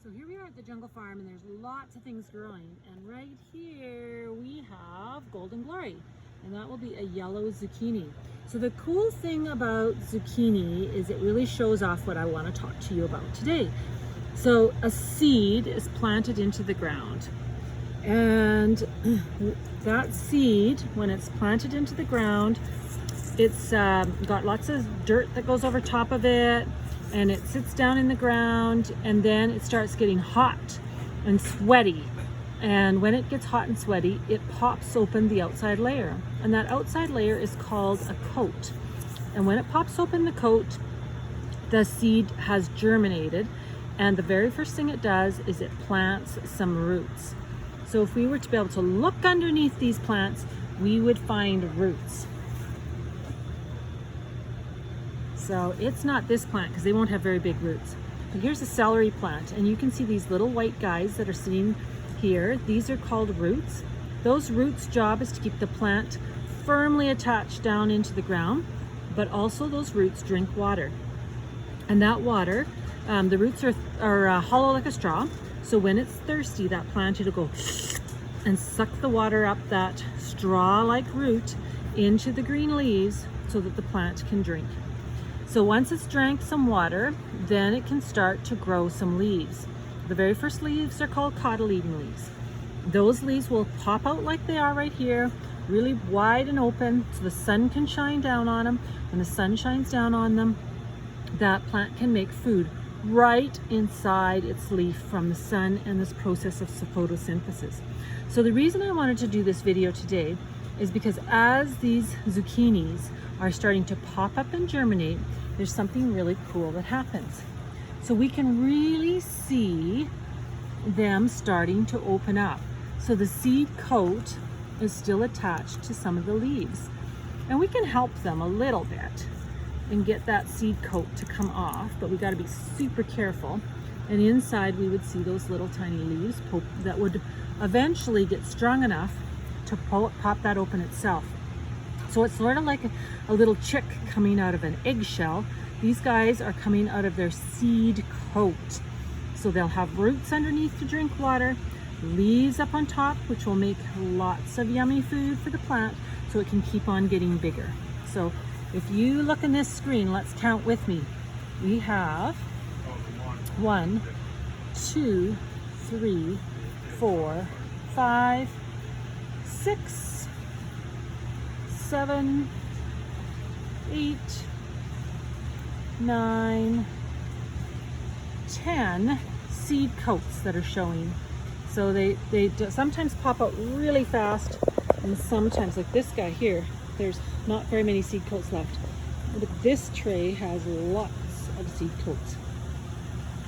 So here we are at the jungle farm, and there's lots of things growing. And right here we have Golden Glory, and that will be a yellow zucchini. So the cool thing about zucchini is it really shows off what I want to talk to you about today. So a seed is planted into the ground, and that seed, when it's planted into the ground, it's got lots of dirt that goes over top of it, and it sits down in the ground, and then it starts getting hot and sweaty. And when it gets hot and sweaty, it pops open the outside layer, and that outside layer is called a coat. And when it pops open the coat, the seed has germinated, and the very first thing it does is it plants some roots. So if we were to be able to look underneath these plants, we would find roots. So it's not this plant because they won't have very big roots. But here's a celery plant, and you can see these little white guys that are sitting here. These are called roots. Those roots' job is to keep the plant firmly attached down into the ground, but also those roots drink water. And that water, the roots are hollow like a straw. So when it's thirsty, that plant will go and suck the water up that straw-like root into the green leaves so that the plant can drink. So once it's drank some water, then it can start to grow some leaves. The very first leaves are called cotyledon leaves. Those leaves will pop out like they are right here, really wide and open, so the sun can shine down on them. When the sun shines down on them, that plant can make food right inside its leaf from the sun and this process of photosynthesis. So the reason I wanted to do this video today is because as these zucchinis are starting to pop up and germinate, there's something really cool that happens. So we can really see them starting to open up. So the seed coat is still attached to some of the leaves, and we can help them a little bit and get that seed coat to come off, but we got to be super careful. And inside we would see those little tiny leaves that would eventually get strong enough to pop that open itself. So it's sort of like a little chick coming out of an eggshell. These guys are coming out of their seed coat. So they'll have roots underneath to drink water, leaves up on top, which will make lots of yummy food for the plant so it can keep on getting bigger. So if you look in this screen, let's count with me. We have 1, 2, 3, 4, 5, 6, 7, 8, 9, 10 seed coats that are showing. So they sometimes pop out really fast, and sometimes, like this guy here, there's not very many seed coats left. But this tray has lots of seed coats.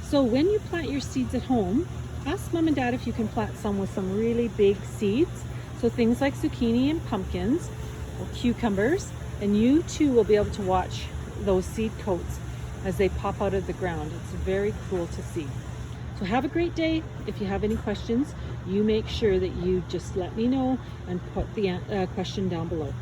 So when you plant your seeds at home, ask Mom and Dad if you can plant some with some really big seeds. So things like zucchini and pumpkins or cucumbers, and you too will be able to watch those seed coats as they pop out of the ground. It's very cool to see. So have a great day. If you have any questions, you make sure that you just let me know and put the question down below.